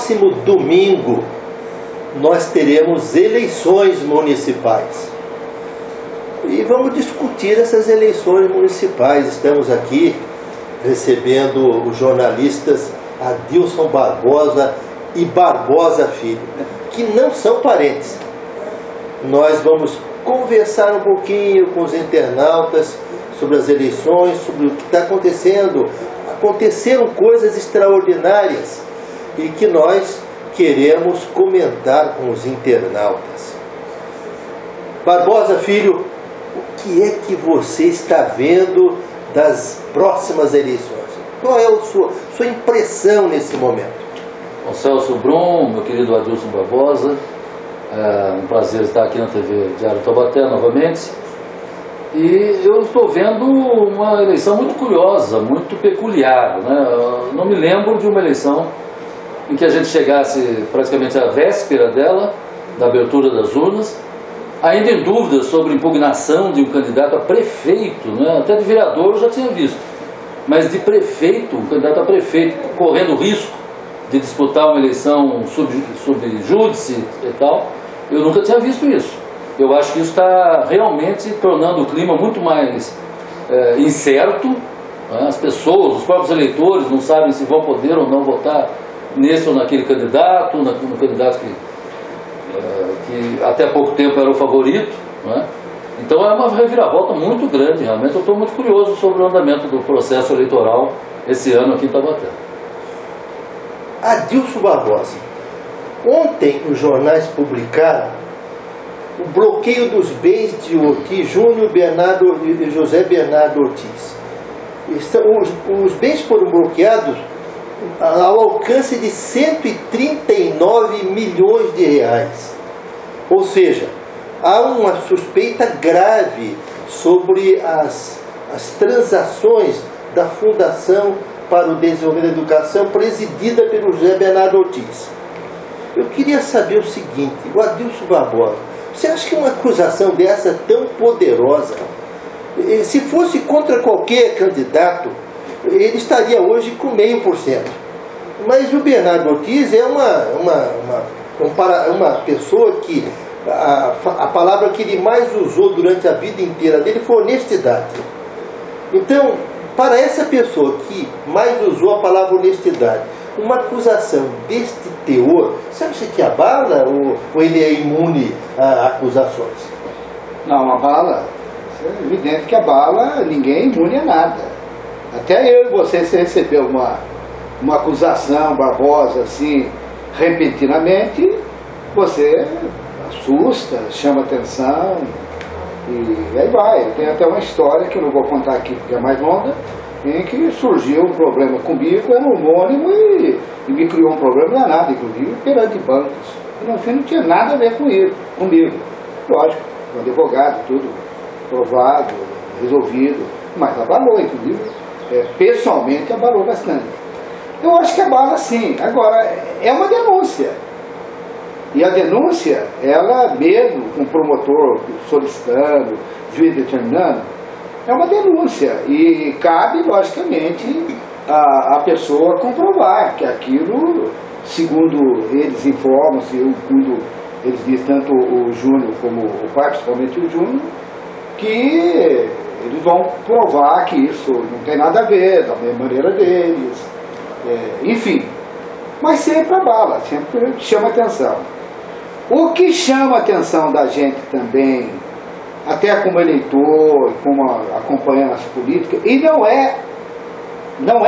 próximo domingo nós teremos eleições municipais. E vamos discutir essas eleições municipais. Estamos aqui recebendo os jornalistas Adilson Barbosa e Barbosa Filho, que não são parentes. Nós vamos conversar um pouquinho com os internautas sobre as eleições, sobre o que está acontecendo. Aconteceram coisas extraordinárias e que nós queremos comentar com os internautas. Barbosa Filho, o que é que você está vendo das próximas eleições? Qual é a sua impressão nesse momento? Bom, Celso Brum, meu querido Adilson Barbosa, é um prazer estar aqui na TV Diário Taubaté novamente. E eu estou vendo uma eleição muito curiosa, muito peculiar, né? Eu não me lembro de uma eleição em que a gente chegasse praticamente à véspera dela, da abertura das urnas, ainda em dúvidas sobre impugnação de um candidato a prefeito, né? Até de vereador eu já tinha visto, mas de prefeito, um candidato a prefeito, correndo risco de disputar uma eleição sub júdice e tal, eu nunca tinha visto isso. Eu acho que isso está realmente tornando o clima muito mais incerto, né? As pessoas, os próprios eleitores não sabem se vão poder ou não votar nesse ou naquele candidato, no candidato que até pouco tempo era o favorito, né? Então é uma reviravolta muito grande, realmente. Eu estou muito curioso sobre o andamento do processo eleitoral esse ano aqui em Taubaté. Adilson Barbosa, ontem os jornais publicaram o bloqueio dos bens de Ortiz Júnior e José Bernardo Ortiz. Os bens foram bloqueados ao alcance de 139 milhões de reais. Ou seja, há uma suspeita grave sobre as transações da Fundação para o Desenvolvimento da Educação, presidida pelo José Bernardo Ortiz. Eu queria saber o seguinte, o Adilson Barbosa, você acha que uma acusação dessa tão poderosa, se fosse contra qualquer candidato, ele estaria hoje com 0,5%. Mas o Bernardo Ortiz é uma pessoa que a palavra que ele mais usou durante a vida inteira dele foi honestidade. Então, para essa pessoa que mais usou a palavra honestidade, uma acusação deste teor, você acha que abala ou ele é imune a acusações? Não, abala. É evidente que abala, ninguém é imune a nada. Até eu e você, se receber uma acusação, Barbosa, assim, repentinamente, você assusta, chama atenção e aí vai. Tem até uma história que eu não vou contar aqui porque é mais longa, em que surgiu um problema comigo, era homônimo e me criou um problema danado, inclusive perante bancos. E no fim não tinha nada a ver comigo. Lógico, um advogado, tudo provado, resolvido, mas abalou, inclusive, pessoalmente abalou bastante. Eu acho que abala sim. Agora, é uma denúncia. E a denúncia, ela mesmo, com o promotor solicitando, juiz determinando, é uma denúncia. E cabe, logicamente, a pessoa comprovar que aquilo, segundo eles informam, segundo eles dizem, tanto o Júnior como o pai, principalmente o Júnior, que eles vão provar que isso não tem nada a ver, da mesma maneira deles, enfim. Mas sempre abala, sempre chama atenção. O que chama a atenção da gente também, até como eleitor, como acompanhando as políticas, e não é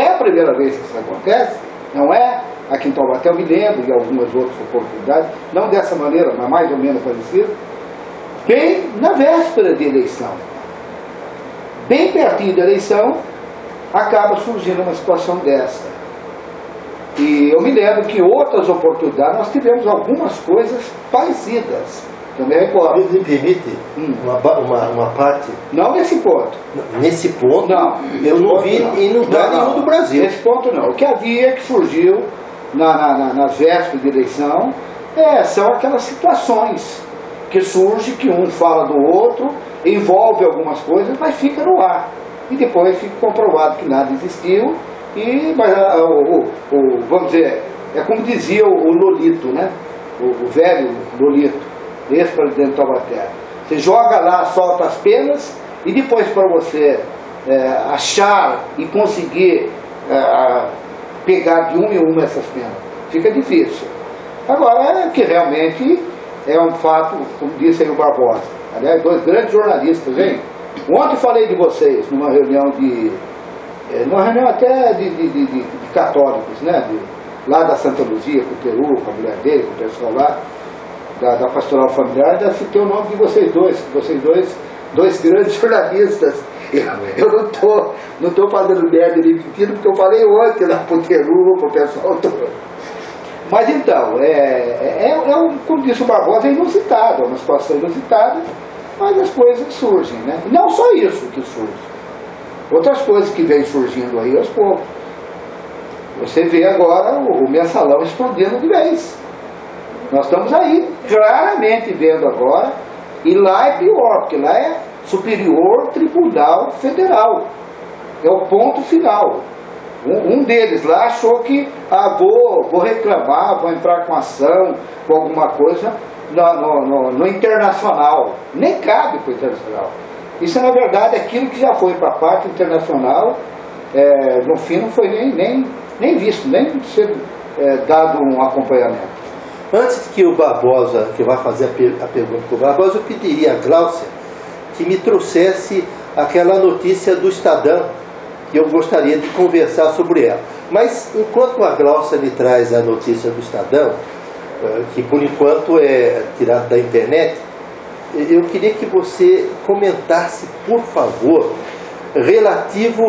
a primeira vez que isso acontece, não é aqui em Taubaté, eu me lembro de algumas outras oportunidades, não dessa maneira, mas mais ou menos parecida, bem na véspera de eleição, bem pertinho da eleição, acaba surgindo uma situação dessa. E eu me lembro que em outras oportunidades nós tivemos algumas coisas parecidas. Também recordo. Me permite uma parte? Não nesse ponto. Nesse ponto? Não. Eu não vi em lugar nenhum do Brasil. Nesse ponto não. O que havia, que surgiu nas vésperas de eleição, são aquelas situações que surgem, que um fala do outro, envolve algumas coisas, mas fica no ar. E depois fica comprovado que nada existiu. Mas vamos dizer, É como dizia o Lolito, né? O velho Lolito, ex-presidente de Taubaté. Você joga lá, solta as penas, e depois para você achar e conseguir pegar de uma em uma essas penas, fica difícil. Agora, que realmente é um fato, como disse aí o Barbosa. Aliás, dois grandes jornalistas, hein? Ontem falei de vocês numa reunião até de católicos, né? Lá da Santa Luzia, com o Teru, com a mulher dele, com o pessoal lá, da Pastoral Familiar, ainda citei o nome de vocês dois grandes jornalistas. Eu não tô fazendo merda nem mentindo, porque eu falei ontem lá pro Teru, pro pessoal todo. Mas então, como disse o Barbosa, é inusitado, é uma situação inusitada, mas as coisas surgem, né? E não só isso que surge, outras coisas que vêm surgindo aí aos poucos. Você vê agora o mensalão explodindo de vez. Nós estamos aí claramente vendo agora, e lá é pior, porque lá é Superior Tribunal Federal, é o ponto final. Um deles lá achou que vou reclamar, vou entrar com ação, com alguma coisa no internacional. Nem cabe para o internacional. Isso, na verdade, aquilo que já foi para a parte internacional, no fim não foi nem visto, nem ser dado um acompanhamento. Antes que o Barbosa, que vai fazer a pergunta para o Barbosa, eu pediria a Gláucia que me trouxesse aquela notícia do Estadão, que eu gostaria de conversar sobre ela. Mas, enquanto a Gláucia me traz a notícia do Estadão, que por enquanto é tirada da internet, eu queria que você comentasse, por favor, relativo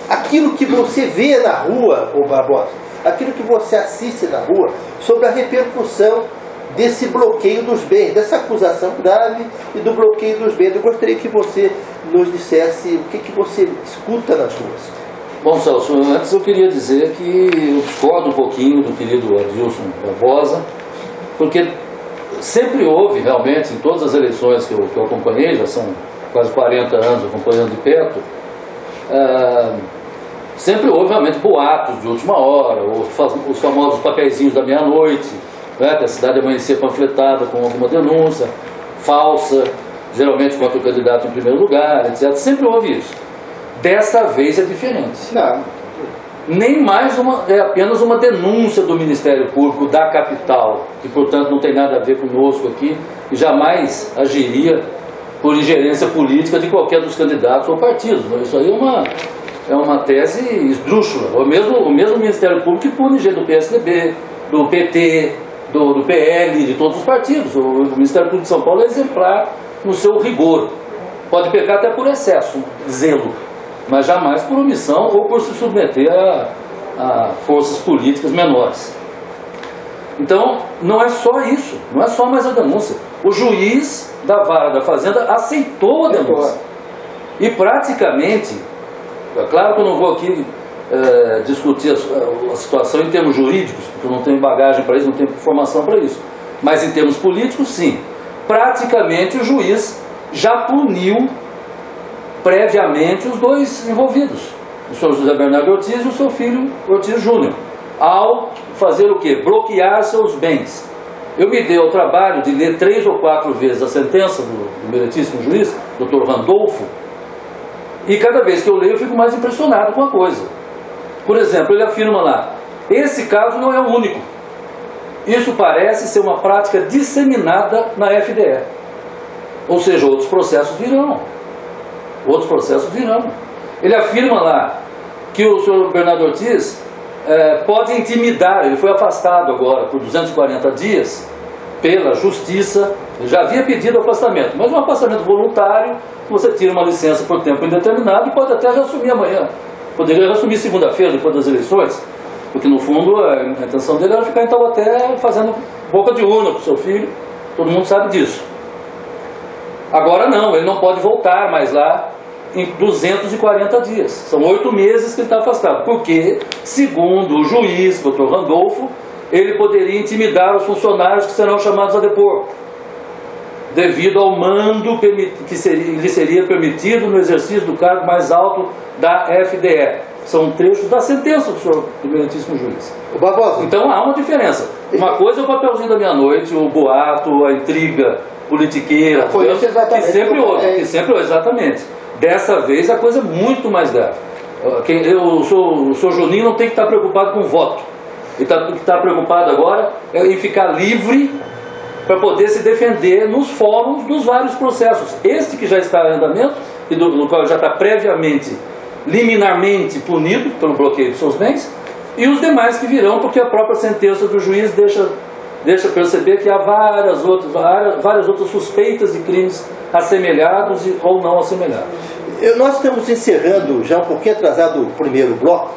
aquilo que você vê na rua, ô Barbosa, aquilo que você assiste na rua, sobre a repercussão desse bloqueio dos bens, dessa acusação grave e do bloqueio dos bens. Eu gostaria que você nos dissesse o que você escuta nas ruas. Bom, Celso, antes eu queria dizer que eu discordo um pouquinho do querido Adilson Barbosa, porque sempre houve realmente, em todas as eleições que eu acompanhei, já são quase 40 anos acompanhando de perto, sempre houve realmente boatos de última hora, os famosos papeizinhos da meia-noite, né, que a cidade amanhecia panfletada com alguma denúncia falsa, geralmente contra o candidato em primeiro lugar, etc. Sempre houve isso. Desta vez é diferente. Não. Nem mais é apenas uma denúncia do Ministério Público da capital, que portanto não tem nada a ver conosco aqui, e jamais agiria por ingerência política de qualquer dos candidatos ou partidos. Isso aí é uma tese esdrúxula. O mesmo Ministério Público que pune gente do PSDB, do PT, do PL, de todos os partidos. O Ministério Público de São Paulo é exemplar no seu rigor. Pode pecar até por excesso, zelo, mas jamais por omissão ou por se submeter a forças políticas menores. Então, não é só isso, não é só mais a denúncia. O juiz da Vara da Fazenda aceitou a denúncia. E praticamente, é claro que eu não vou aqui discutir a situação em termos jurídicos, porque eu não tenho bagagem para isso, não tenho formação para isso. Mas em termos políticos, sim. Praticamente o juiz já puniu previamente os dois envolvidos, o senhor José Bernardo Ortiz e o seu filho Ortiz Júnior, ao fazer o quê? Bloquear seus bens. Eu me dei ao trabalho de ler 3 ou 4 vezes a sentença do meritíssimo juiz, Dr. Randolfo, e cada vez que eu leio eu fico mais impressionado com a coisa. Por exemplo, ele afirma lá, esse caso não é o único. Isso parece ser uma prática disseminada na FDE. Ou seja, outros processos virão. Outros processos virão. Ele afirma lá que o senhor Bernardo Ortiz pode intimidar, ele foi afastado agora por 240 dias pela justiça, ele já havia pedido afastamento, mas um afastamento voluntário, você tira uma licença por tempo indeterminado e pode até já assumir amanhã. Poderia assumir segunda-feira, depois das eleições, porque no fundo a intenção dele era ficar em Taubaté fazendo boca de urna para o seu filho, todo mundo sabe disso. Agora não, ele não pode voltar mais lá em 240 dias. São 8 meses que ele está afastado. Porque, segundo o juiz, Dr. Randolfo, ele poderia intimidar os funcionários que serão chamados a depor, devido ao mando que lhe seria permitido no exercício do cargo mais alto da FDE. são trechos da sentença do senhor eminentíssimo juiz. O Barbosa. Então há uma diferença. Uma coisa é o papelzinho da meia-noite, o boato, a intriga politiqueira, foi isso exatamente que sempre houve, exatamente. Dessa vez a coisa é muito mais grave. O senhor Juninho não tem que estar preocupado com voto. Ele está preocupado agora em ficar livre para poder se defender nos fóruns dos vários processos. Este que já está em andamento, e do qual já está previamente, liminarmente punido pelo bloqueio de seus bens, e os demais que virão, porque a própria sentença do juiz deixa perceber que há várias outras suspeitas de crimes assemelhados ou não assemelhados. Nós estamos encerrando já um pouquinho atrasado o primeiro bloco,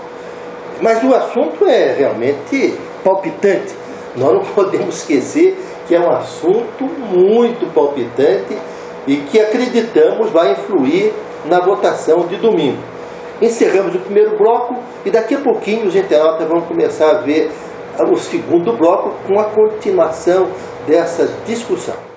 mas o assunto é realmente palpitante. Nós não podemos esquecer que é um assunto muito palpitante e que acreditamos vai influir na votação de domingo. Encerramos o primeiro bloco e daqui a pouquinho os internautas vão começar a ver o segundo bloco com a continuação dessa discussão.